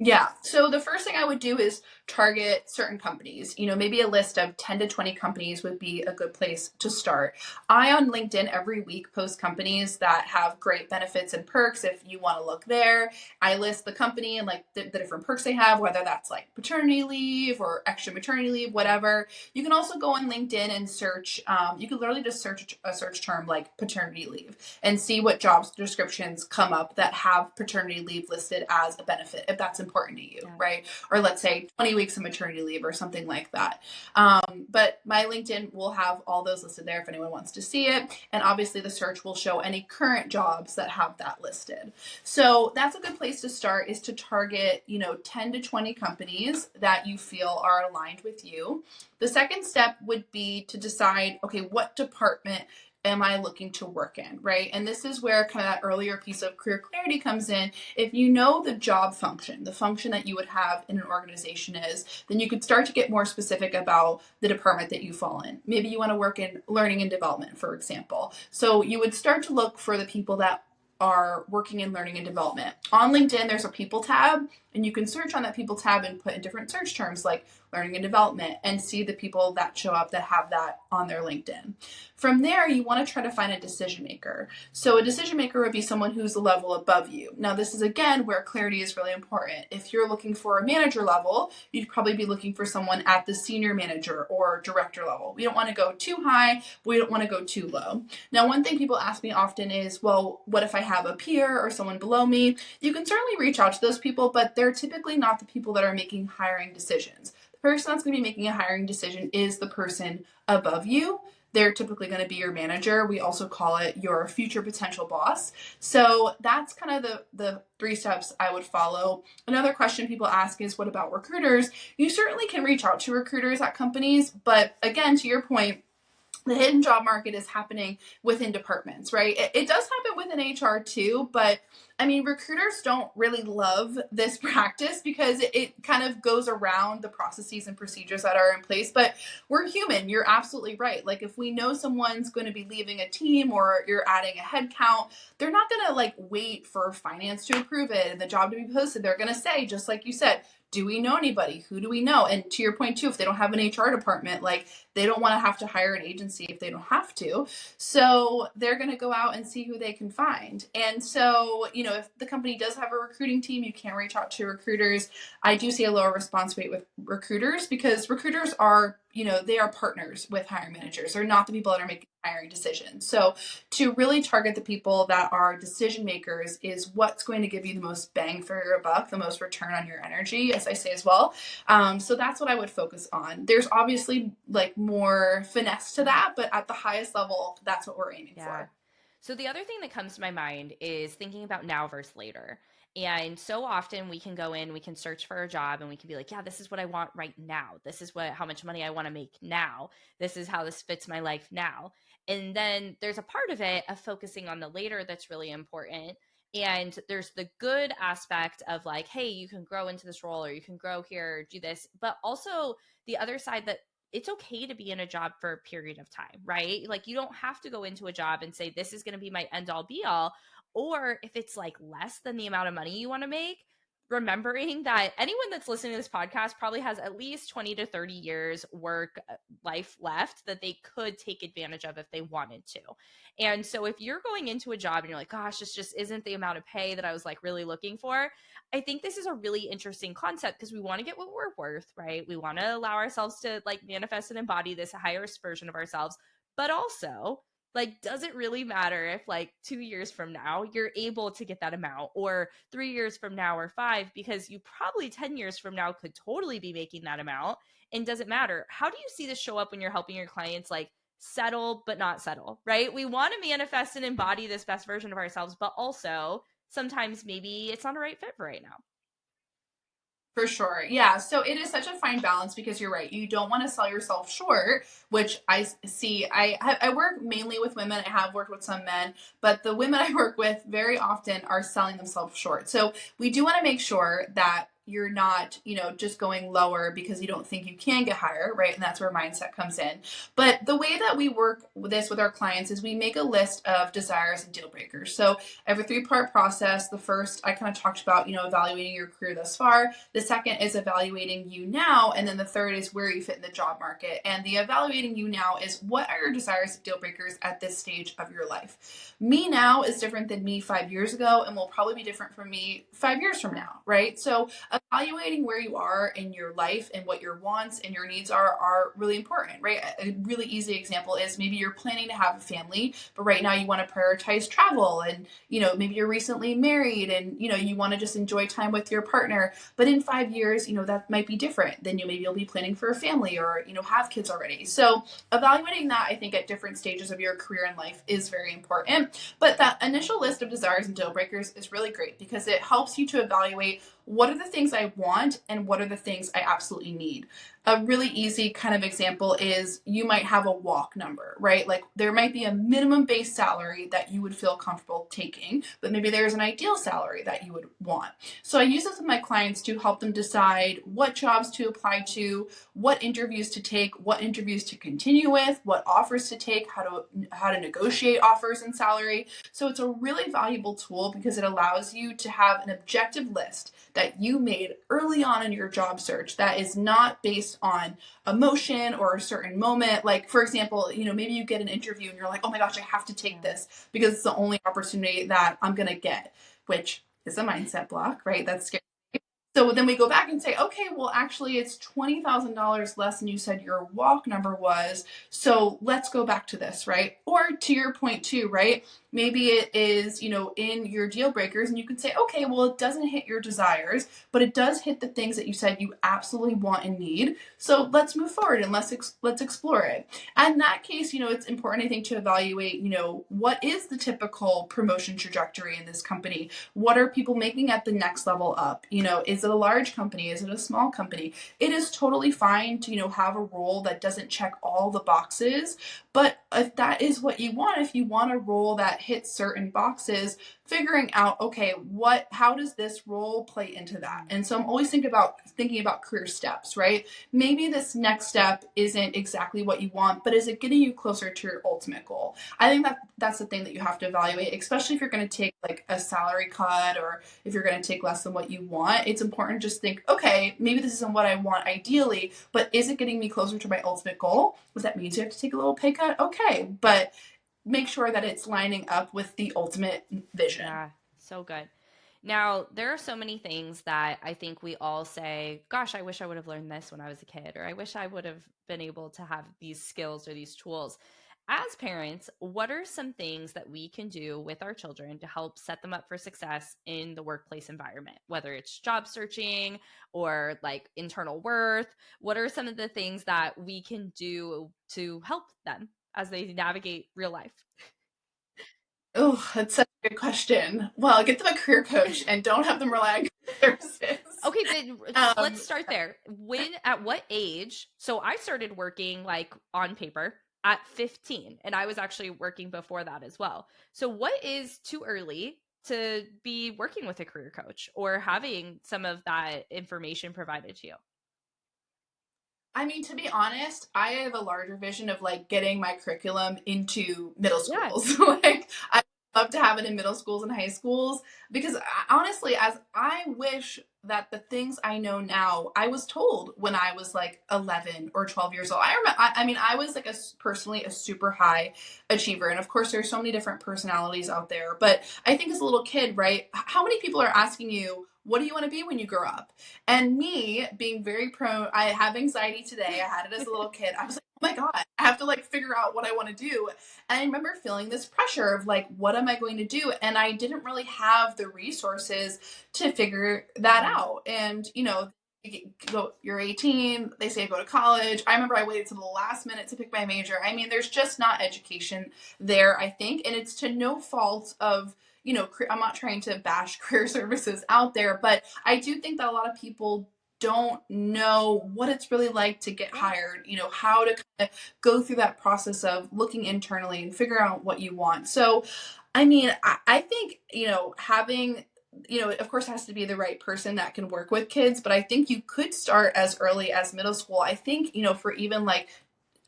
Speaker 2: Yeah. So the first thing I would do is target certain companies. Maybe a list of 10 to 20 companies would be a good place to start. I on LinkedIn every week post companies that have great benefits and perks. If you want to look there, I list the company and like the different perks they have, whether that's like paternity leave or extra maternity leave, whatever. You can also go on LinkedIn and search. You can literally just search a search term like paternity leave and see what job descriptions come up that have paternity leave listed as a benefit, if that's important to you,
Speaker 1: Yeah.
Speaker 2: right? Or let's say 20 weeks of maternity leave or something like that. But my LinkedIn will have all those listed there if anyone wants to see it. And obviously the search will show any current jobs that have that listed. So that's a good place to start, is to target, 10 to 20 companies that you feel are aligned with you. The second step would be to decide, okay, what department am I looking to work in, right? And this is where kind of that earlier piece of career clarity comes in. If you know the job function, the function that you would have in an organization is, then you could start to get more specific about the department that you fall in. Maybe you want to work in learning and development, for example. So you would start to look for the people that are working in learning and development. On LinkedIn, there's a people tab, and you can search on that people tab and put in different search terms like learning and development and see the people that show up that have that on their LinkedIn. From there, you want to try to find a decision maker. So a decision maker would be someone who's a level above you. Now, this is again where clarity is really important. If you're looking for a manager level, you'd probably be looking for someone at the senior manager or director level. We don't want to go too high, but we don't want to go too low. Now, one thing people ask me often is, well, what if I have a peer or someone below me? You can certainly reach out to those people, but they're typically not the people that are making hiring decisions. The person that's going to be making a hiring decision is the person above you. They're typically going to be your manager. We also call it your future potential boss. So that's kind of the three steps I would follow. Another question people ask is, what about recruiters? You certainly can reach out to recruiters at companies, but again, to your point, the hidden job market is happening within departments, right? It does happen within HR too, but I mean, recruiters don't really love this practice because it kind of goes around the processes and procedures that are in place. But we're human. You're absolutely right. Like if we know someone's going to be leaving a team or you're adding a head count, they're not going to like wait for finance to approve it and the job to be posted. They're going to say, just like you said, do we know anybody? Who do we know? And to your point too, if they don't have an HR department, like they don't want to have to hire an agency if they don't have to. So they're going to go out and see who they can find. And so, if the company does have a recruiting team, you can reach out to recruiters. I do see a lower response rate with recruiters because recruiters are, they are partners with hiring managers. They're not the people that are making hiring decisions. So to really target the people that are decision makers is what's going to give you the most bang for your buck, the most return on your energy, as I say as well. So that's what I would focus on. There's obviously like more finesse to that, but at the highest level, that's what we're aiming
Speaker 1: Yeah.
Speaker 2: for.
Speaker 1: So the other thing that comes to my mind is thinking about now versus later. And so often we can go in, we can search for a job and we can be like, yeah, this is what I want right now. This is what how much money I want to make now. This is how this fits my life now. And then there's a part of it of focusing on the later that's really important. And there's the good aspect of like, hey, you can grow into this role or you can grow here, do this, but also the other side that it's okay to be in a job for a period of time, right? Like you don't have to go into a job and say, this is going to be my end all be all. Or if it's like less than the amount of money you want to make, remembering that anyone that's listening to this podcast probably has at least 20 to 30 years work life left that they could take advantage of if they wanted to. And so if you're going into a job and you're like, gosh, this just isn't the amount of pay that I was like really looking for, I think this is a really interesting concept because we want to get what we're worth, right? We want to allow ourselves to like manifest and embody this highest version of ourselves, but also like, does it really matter if like 2 years from now you're able to get that amount or 3 years from now or five, because you probably 10 years from now could totally be making that amount. And does it matter? How do you see this show up when you're helping your clients like settle but not settle, right? We want to manifest and embody this best version of ourselves, but also sometimes maybe it's not a right fit for right now.
Speaker 2: For sure. Yeah. So it is such a fine balance because you're right. You don't want to sell yourself short, which I see. I work mainly with women. I have worked with some men, but the women I work with very often are selling themselves short. So we do want to make sure that you're not, just going lower because you don't think you can get higher, right? And that's where mindset comes in. But the way that we work with this with our clients is we make a list of desires and deal breakers. So I have a three-part process. The first I kind of talked about, evaluating your career thus far. The second is evaluating you now. And then the third is where you fit in the job market. And the evaluating you now is what are your desires and deal breakers at this stage of your life. Me now is different than me 5 years ago and will probably be different from me 5 years from now, right? So evaluating where you are in your life and what your wants and your needs are really important, right? A really easy example is maybe you're planning to have a family, but right now you want to prioritize travel and, maybe you're recently married and, you want to just enjoy time with your partner. But in 5 years, that might be different. Then maybe you'll be planning for a family or, have kids already. So evaluating that, I think, at different stages of your career and life is very important. But that initial list of desires and deal breakers is really great because it helps you to evaluate what are the things I want and what are the things I absolutely need. A really easy kind of example is you might have a walk number, right? Like there might be a minimum base salary that you would feel comfortable taking, but maybe there's an ideal salary that you would want. So I use this with my clients to help them decide what jobs to apply to, what interviews to take, what interviews to continue with, what offers to take, how to negotiate offers and salary. So it's a really valuable tool because it allows you to have an objective list that you made early on in your job search that is not based on emotion or a certain moment. Like, for example, maybe you get an interview and you're like, oh my gosh, I have to take this because it's the only opportunity that I'm going to get, which is a mindset block, right? That's scary. So then we go back and say, okay, well, actually, it's $20,000 less than you said your walk number was. So let's go back to this, right? Or to your point, too, right? Maybe it is, in your deal breakers, and you can say, okay, well, it doesn't hit your desires, but it does hit the things that you said you absolutely want and need. So let's move forward and let's explore it. And in that case, it's important, I think, to evaluate, what is the typical promotion trajectory in this company? What are people making at the next level up? Is it a large company? Is it a small company? It is totally fine to, have a role that doesn't check all the boxes. But if that is what you want, if you want a role that hits certain boxes, figuring out, okay, how does this role play into that? And so I'm always thinking about career steps, right? Maybe this next step isn't exactly what you want, but is it getting you closer to your ultimate goal? I think that's the thing that you have to evaluate, especially if you're going to take like a salary cut or if you're going to take less than what you want. It's important to just think, okay, maybe this isn't what I want ideally, but is it getting me closer to my ultimate goal? If that means you have to take a little pay cut, okay, but make sure that it's lining up with the ultimate vision.
Speaker 1: Yeah, so good. Now, there are so many things that I think we all say, gosh, I wish I would have learned this when I was a kid, or I wish I would have been able to have these skills or these tools. As parents, what are some things that we can do with our children to help set them up for success in the workplace environment, whether it's job searching or like internal worth? What are some of the things that we can do to help them as they navigate real life?
Speaker 2: Oh, that's such a good question. Well, get them a career coach and don't have them rely on career services.
Speaker 1: Okay, then let's
Speaker 2: Um,
Speaker 1: start there. At what age? So I started working like on paper at 15, and I was actually working before that as well. So what is too early to be working with a career coach or having some of that information provided to you?
Speaker 2: I mean, to be honest, I have a larger vision of like getting my curriculum into middle
Speaker 1: Yeah.
Speaker 2: schools. Like, I love to have it in middle schools and high schools because honestly, as I wish that the things I know now, I was told when I was like 11 or 12 years old. I remember, I mean, I was like personally a super high achiever. And of course, there's so many different personalities out there. But I think as a little kid, right, how many people are asking you, what do you want to be when you grow up? And me being very prone, I have anxiety today. I had it as a little kid. I was like, oh my God, I have to like figure out what I want to do. And I remember feeling this pressure of like, what am I going to do? And I didn't really have the resources to figure that
Speaker 1: Mhm.
Speaker 2: out. And, you're 18, they say go to college. I remember I waited to the last minute to pick my major. I mean, there's just not education there, I think. And it's to no fault of, I'm not trying to bash career services out there, but I do think that a lot of people don't know what it's really like to get
Speaker 1: Yeah.
Speaker 2: hired, how to kind of go through that process of looking internally and figure out what you want. So, I mean, I think, having, of course, it has to be the right person that can work with kids, but I think you could start as early as middle school. I think, for even like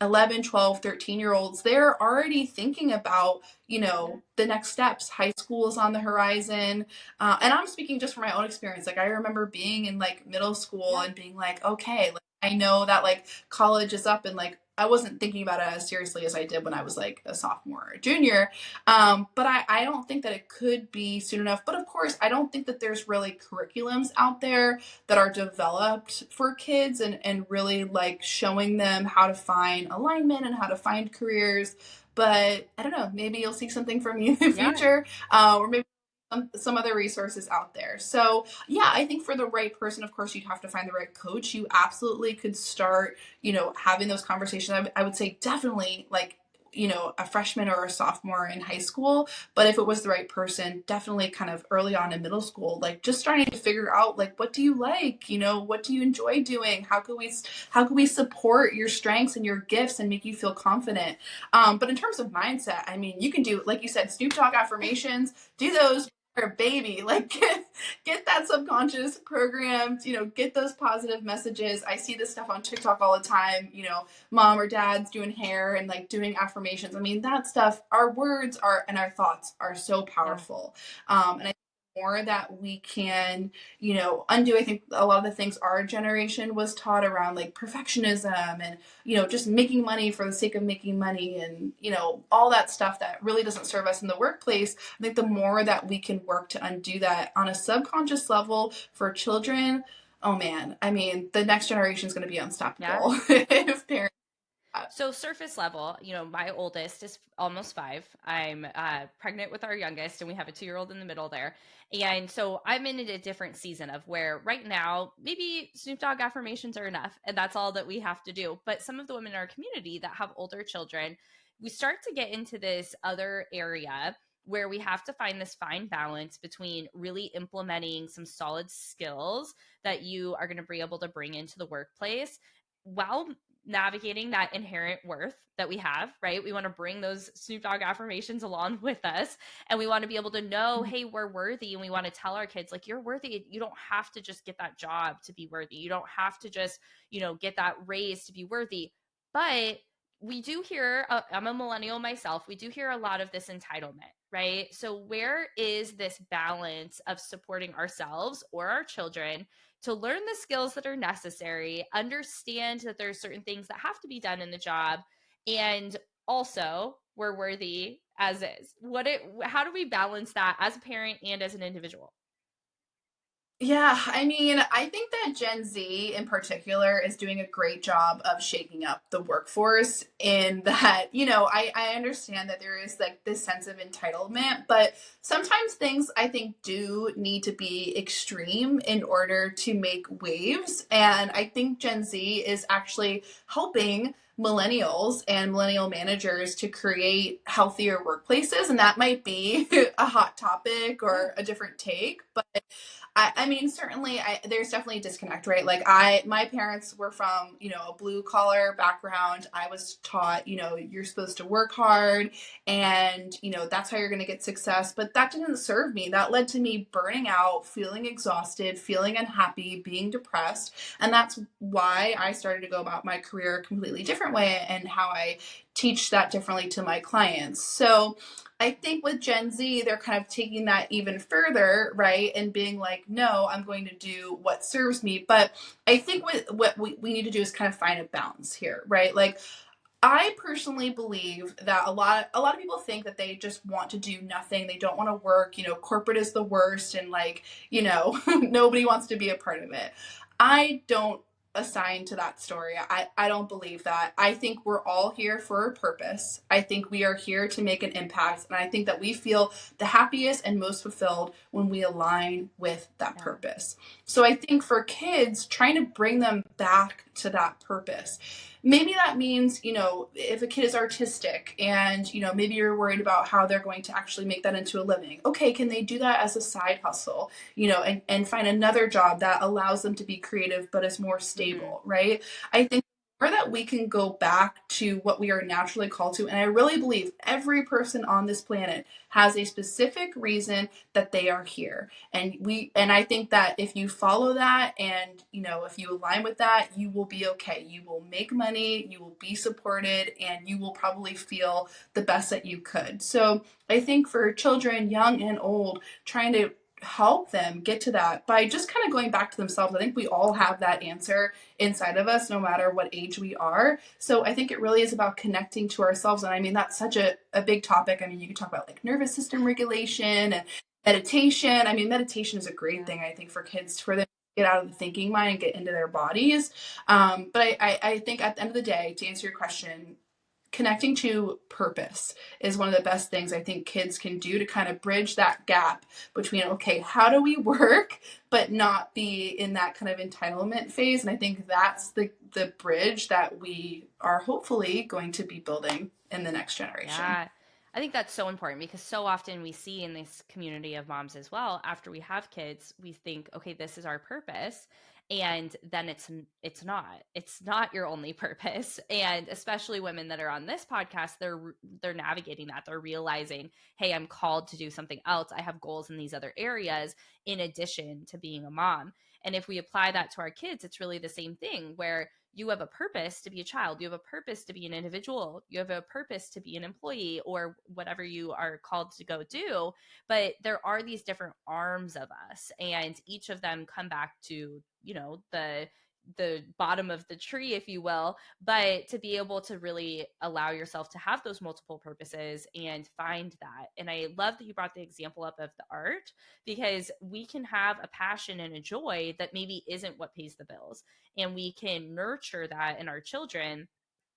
Speaker 2: 11, 12, 13-year olds, they're already thinking about,
Speaker 1: Yeah.
Speaker 2: the next steps. High school is on the horizon. And I'm speaking just from my own experience. Like, I remember being in like middle school
Speaker 1: Yeah.
Speaker 2: and being like, okay, like, I know that like college is up, and like, I wasn't thinking about it as seriously as I did when I was like a sophomore or a junior. But I don't think that it could be soon enough. But of course, I don't think that there's really curriculums out there that are developed for kids, and really like showing them how to find alignment and how to find careers. But I don't know, maybe you'll see something from me in the
Speaker 1: Yeah.
Speaker 2: future, or maybe some other resources out there. So yeah, I think for the right person, of course, you'd have to find the right coach. You absolutely could start, having those conversations. I would say definitely like, a freshman or a sophomore in high school. But if it was the right person, definitely kind of early on in middle school, like just starting to figure out like, what do you like? What do you enjoy doing? How can we support your strengths and your gifts and make you feel confident? But in terms of mindset, I mean, you can do, like you said, Snoop Dogg affirmations, do those for a baby. Like, get that subconscious programmed, get those positive messages. I see this stuff on TikTok all the time, mom or dad's doing hair and like doing affirmations. I mean, that stuff, our words are and our thoughts are so
Speaker 1: Yeah.
Speaker 2: powerful. And I think the more that we can, undo, I think a lot of the things our generation was taught around like perfectionism and, just making money for the sake of making money and, all that stuff that really doesn't serve us in the workplace. I think the more that we can work to undo that on a subconscious level for children, oh man, I mean, the next generation is going to be
Speaker 1: Yeah.
Speaker 2: unstoppable if parents.
Speaker 1: So surface level, my oldest is almost 5. I'm pregnant with our youngest, and we have a 2-year-old in the middle there. And so I'm in a different season of where right now maybe Snoop Dogg affirmations are enough, and that's all that we have to do. But some of the women in our community that have older children, we start to get into this other area where we have to find this fine balance between really implementing some solid skills that you are going to be able to bring into the workplace while navigating that inherent worth that we have, right? We want to bring those Snoop Dogg affirmations along with us. And we want to be able to know, hey, we're worthy. And we want to tell our kids, like, you're worthy. You don't have to just get that job to be worthy. You don't have to just, get that raise to be worthy. But we do hear, I'm a millennial myself, we do hear a lot of this entitlement, right? So, where is this balance of supporting ourselves or our children to learn the skills that are necessary, understand that there's certain things that have to be done in the job, and also we're worthy as is. How do we balance that as a parent and as an individual?
Speaker 2: Yeah, I mean, I think that Gen Z in particular is doing a great job of shaking up the workforce in that, I understand that there is like this sense of entitlement, but sometimes things I think do need to be extreme in order to make waves. And I think Gen Z is actually helping. millennials and millennial managers to create healthier workplaces. And that might be a hot topic
Speaker 1: Yeah.
Speaker 2: or a different take, but I mean, certainly, there's definitely a disconnect, right? Like, my parents were from, a blue collar background. I was taught, you're supposed to work hard, and that's how you're going to get success. But that didn't serve me. That led to me burning out, feeling exhausted, feeling unhappy, being depressed, and that's why I started to go about my career a completely different way, and how I teach that differently to my clients. So I think with Gen Z, they're kind of taking that even further, right? And being like, no, I'm going to do what serves me. But I think what we need to do is kind of find a balance here, right? Like, I personally believe that a lot of people think that they just want to do nothing. They don't want to work. Corporate is the worst, and like, nobody wants to be a part of it. I don't assign to that story. I don't believe that. I think we're all here for a purpose. I think we are here to make an impact, and I think that we feel the happiest and most fulfilled when we align with that
Speaker 1: Yeah.
Speaker 2: purpose. So I think for kids, trying to bring them back to that purpose, maybe that means, if a kid is artistic and, maybe you're worried about how they're going to actually make that into a living. Okay, can they do that as a side hustle, and find another job that allows them to be creative but is more
Speaker 1: Hmm.
Speaker 2: stable, right? I think more that we can go back to what we are naturally called to. And I really believe every person on this planet has a specific reason that they are here, and I think that if you follow that, and if you align with that, you will be okay. You will make money, you will be supported, and you will probably feel the best that you could. So I think for children, young and old, trying to help them get to that by just kind of going back to themselves. I think we all have that answer inside of us, no matter what age we are. So I think it really is about connecting to ourselves. And I mean, that's such a big topic. I mean, you could talk about like nervous system regulation and meditation. I mean, meditation is a great
Speaker 1: Yeah.
Speaker 2: thing, I think, for kids, for them to get out of the thinking mind and get into their bodies. But I think at the end of the day, to answer your question, connecting to purpose is one of the best things I think kids can do to kind of bridge that gap between, okay, how do we work but not be in that kind of entitlement phase? And I think that's the bridge that we are hopefully going to be building in the next generation.
Speaker 1: Yeah. I think that's so important because so often we see in this community of moms as well, after we have kids, we think, okay, this is our purpose. And then it's not. It's not your only purpose. And especially women that are on this podcast, they're navigating that. They're realizing, hey, I'm called to do something else. I have goals in these other areas in addition to being a mom. And if we apply that to our kids, it's really the same thing where you have a purpose to be a child, you have a purpose to be an individual, you have a purpose to be an employee or whatever you are called to go do. But there are these different arms of us, and each of them come back to, the bottom of the tree, if you will. But to be able to really allow yourself to have those multiple purposes and find that. And I love that you brought the example up of the art, because we can have a passion and a joy that maybe isn't what pays the bills, and we can nurture that in our children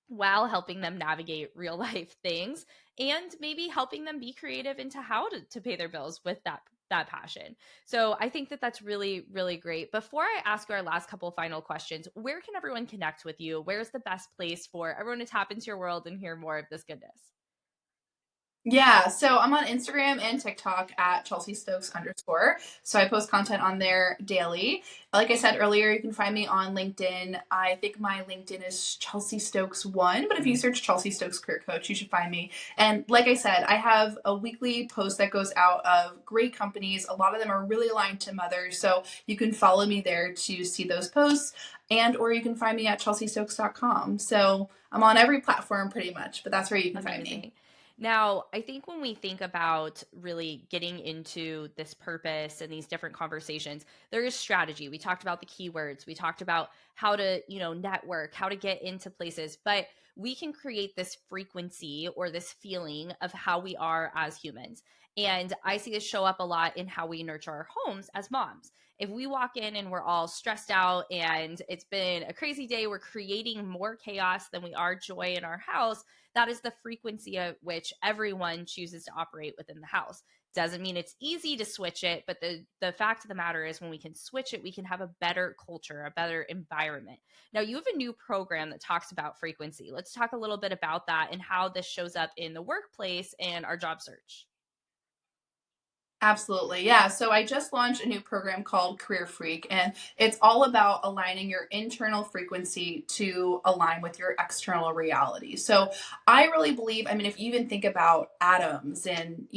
Speaker 1: while helping them navigate real life things, and maybe helping them be creative into how to pay their bills with that passion. So I think that that's really, really great. Before I ask you our last couple of final questions, where can everyone connect with you? Where's the best place for everyone to tap into your world and hear more of this goodness?
Speaker 2: Yeah, so I'm on Instagram and TikTok at Chelsea Stokes _. So I post content on there daily. Like I said earlier, you can find me on LinkedIn. I think my LinkedIn is Chelsea Stokes 1, but if you search Chelsea Stokes Career Coach, you should find me. And like I said, I have a weekly post that goes out of great companies. A lot of them are really aligned to mothers. So you can follow me there to see those posts, and or you can find me at chelseastokes.com. So I'm on every platform pretty much, but that's where you can find me.
Speaker 1: Amazing. Now, I think when we think about really getting into this purpose and these different conversations, there is strategy. We talked about the keywords. We talked about how to, network, how to get into places, but we can create this frequency or this feeling of how we are as humans. And I see this show up a lot in how we nurture our homes as moms. If we walk in and we're all stressed out and it's been a crazy day, we're creating more chaos than we are joy in our house. That is the frequency at which everyone chooses to operate within the house. Doesn't mean it's easy to switch it, but the fact of the matter is when we can switch it, we can have a better culture, a better environment. Now, you have a new program that talks about frequency. Let's talk a little bit about that and how this shows up in the workplace and our job search.
Speaker 2: Absolutely. Yeah. So I just launched a new program called Career Freak, and it's all about aligning your internal frequency to align with your external reality. So I really believe, I mean, if you even think about atoms and,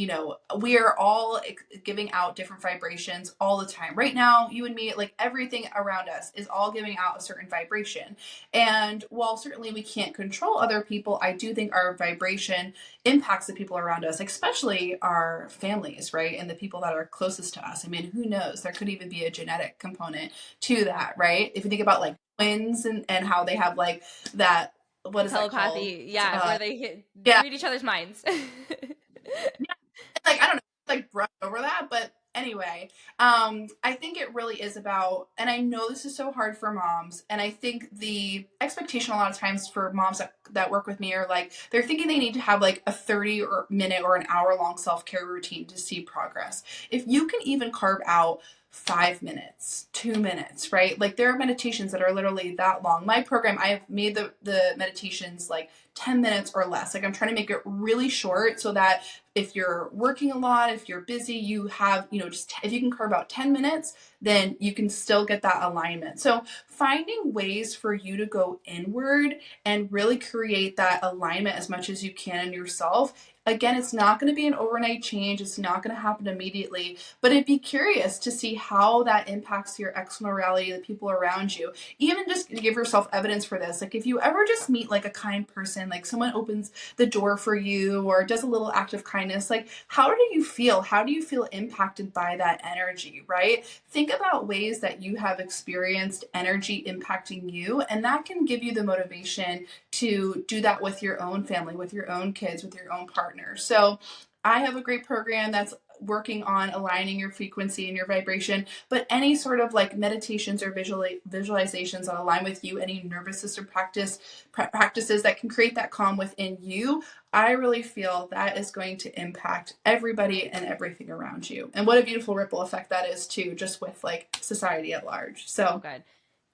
Speaker 2: we are all giving out different vibrations all the time. Right now, you and me, like everything around us is all giving out a certain vibration. And while certainly we can't control other people, I do think our vibration impacts the people around us, especially our families, right? And the people that are closest to us. I mean, who knows? There could even be a genetic component to that, right? If you think about like twins and how they have like that, what is that called?
Speaker 1: Telepathy, yeah, where they
Speaker 2: Yeah,
Speaker 1: read each other's minds.
Speaker 2: yeah, like I don't know, like brush over that, but anyway, I think it really is about, and I know this is so hard for moms, and I think the expectation a lot of times for moms that work with me are like they're thinking they need to have like a 30 minute or an hour long self-care routine to see progress. If you can even carve out 5 minutes, 2 minutes, right? Like there are meditations that are literally that long. My program, I have made the meditations like 10 minutes or less. Like I'm trying to make it really short so that if you're working a lot, if you're busy, you have, just if you can carve out 10 minutes, then you can still get that alignment. So finding ways for you to go inward and really create that alignment as much as you can in yourself. Again, it's not going to be an overnight change. It's not going to happen immediately, but I'd be curious to see how that impacts your external reality, the people around you. Even just give yourself evidence for this. Like if you ever just meet like a kind person, like someone opens the door for you or does a little act of kindness, like how do you feel? How do you feel impacted by that energy, right? Think about ways that you have experienced energy impacting you, and that can give you the motivation to do that with your own family, with your own kids, with your own partner. So I have a great program that's working on aligning your frequency and your vibration, but any sort of like meditations or visualizations that align with you, any nervous system practices that can create that calm within you, I really feel that is going to impact everybody and everything around you. And what a beautiful ripple effect that is too, just with like society at large.
Speaker 1: So
Speaker 2: So
Speaker 1: good.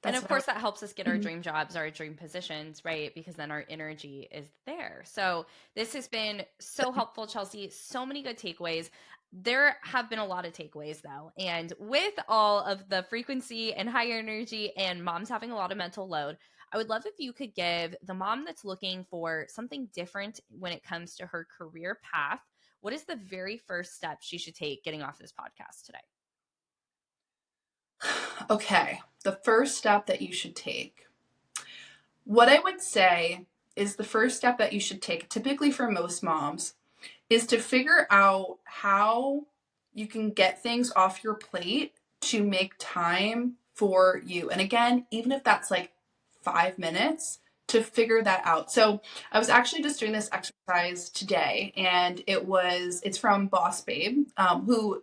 Speaker 1: And
Speaker 2: that's
Speaker 1: of
Speaker 2: what I
Speaker 1: course, that helps us get our
Speaker 2: would.
Speaker 1: dream jobs, our dream positions, right? Because then our energy is there. So, this has been so helpful, Chelsea. So many good takeaways. There have been a lot of takeaways, though. And with all of the frequency and high energy and moms having a lot of mental load, I would love if you could give the mom that's looking for something different when it comes to her career path. What is the very first step she should take getting off this podcast today?
Speaker 2: Okay, the first step that you should take. What I would say is the first step that you should take, typically for most moms, is to figure out how you can get things off your plate to make time for you. And again, even if that's like 5 minutes, to figure that out. So I was actually just doing this exercise today, and it's from Boss Babe, who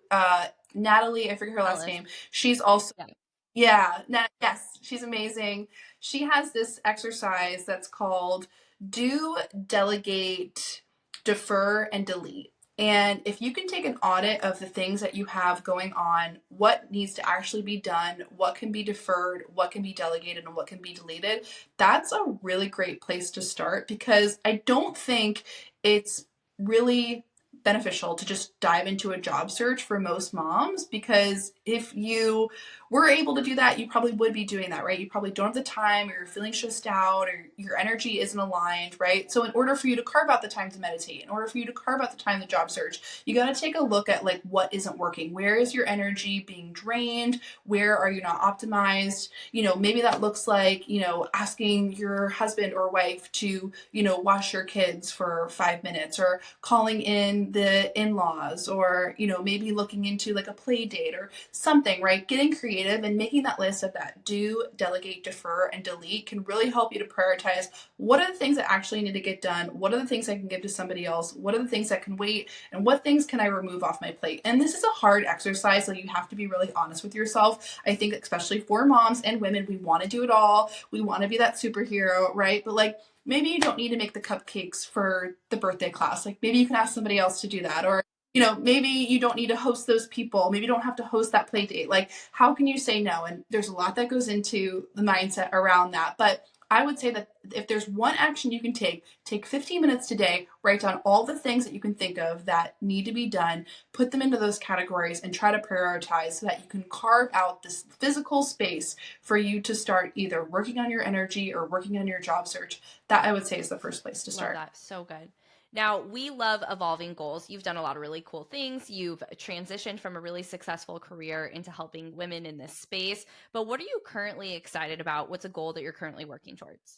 Speaker 2: Natalie, I forget her last
Speaker 1: Alice.
Speaker 2: name. She's also
Speaker 1: Yeah.
Speaker 2: yeah, yes, she's amazing. She has this exercise that's called do, delegate, defer, and delete. And if you can take an audit of the things that you have going on, what needs to actually be done, what can be deferred, what can be delegated, and what can be deleted, that's a really great place to start because I don't think it's really beneficial to just dive into a job search for most moms because if you were able to do that, you probably would be doing that, right? You probably don't have the time or you're feeling stressed out or your energy isn't aligned, right? So in order for you to carve out the time to meditate, in order for you to carve out the time to job search, you got to take a look at like what isn't working. Where is your energy being drained? Where are you not optimized? Maybe that looks like, asking your husband or wife to, wash your kids for 5 minutes or calling in the in-laws or, maybe looking into like a play date or something, right? Getting creative and making that list of that do, delegate, defer, and delete can really help you to prioritize what are the things that actually need to get done? What are the things I can give to somebody else? What are the things that can wait? And what things can I remove off my plate? And this is a hard exercise, so you have to be really honest with yourself. I think especially for moms and women, we want to do it all. We want to be that superhero, right? But like maybe you don't need to make the cupcakes for the birthday class. Like maybe you can ask somebody else to do that. Or maybe you don't need to host those people. Maybe you don't have to host that play date. Like, how can you say no? And there's a lot that goes into the mindset around that. But I would say that if there's one action you can take 15 minutes today, write down all the things that you can think of that need to be done, put them into those categories, and try to prioritize so that you can carve out this physical space for you to start either working on your energy or working on your job search. That I would say is the first place to
Speaker 1: Love
Speaker 2: start.
Speaker 1: that. So good. Now, we love evolving goals. You've done a lot of really cool things. You've transitioned from a really successful career into helping women in this space. But what are you currently excited about? What's a goal that you're currently working towards?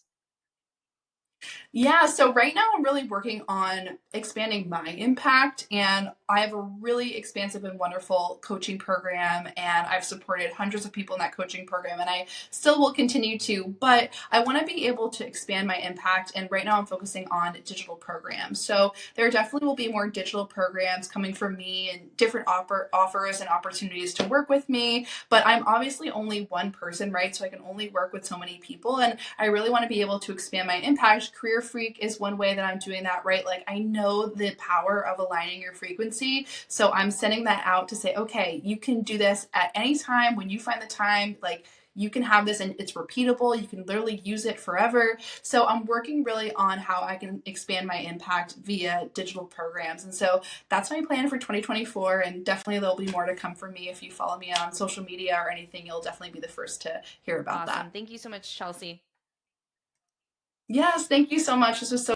Speaker 2: Yeah, so right now I'm really working on expanding my impact, and I have a really expansive and wonderful coaching program, and I've supported hundreds of people in that coaching program, and I still will continue to, but I want to be able to expand my impact, and right now I'm focusing on digital programs. So there definitely will be more digital programs coming from me and different offers and opportunities to work with me, but I'm obviously only one person, right? So I can only work with so many people, and I really want to be able to expand my impact. Career Freak is one way that I'm doing that, right? Like, I know the power of aligning your frequency. So I'm sending that out to say, okay, you can do this at any time when you find the time. Like, you can have this and it's repeatable. You can literally use it forever. So I'm working really on how I can expand my impact via digital programs. And so that's my plan for 2024. And definitely there'll be more to come from me. If you follow me on social media or anything, you'll definitely be the first to hear about
Speaker 1: Awesome.
Speaker 2: that.
Speaker 1: Thank you so much, Chelsea.
Speaker 2: Yes, thank you so much. This was so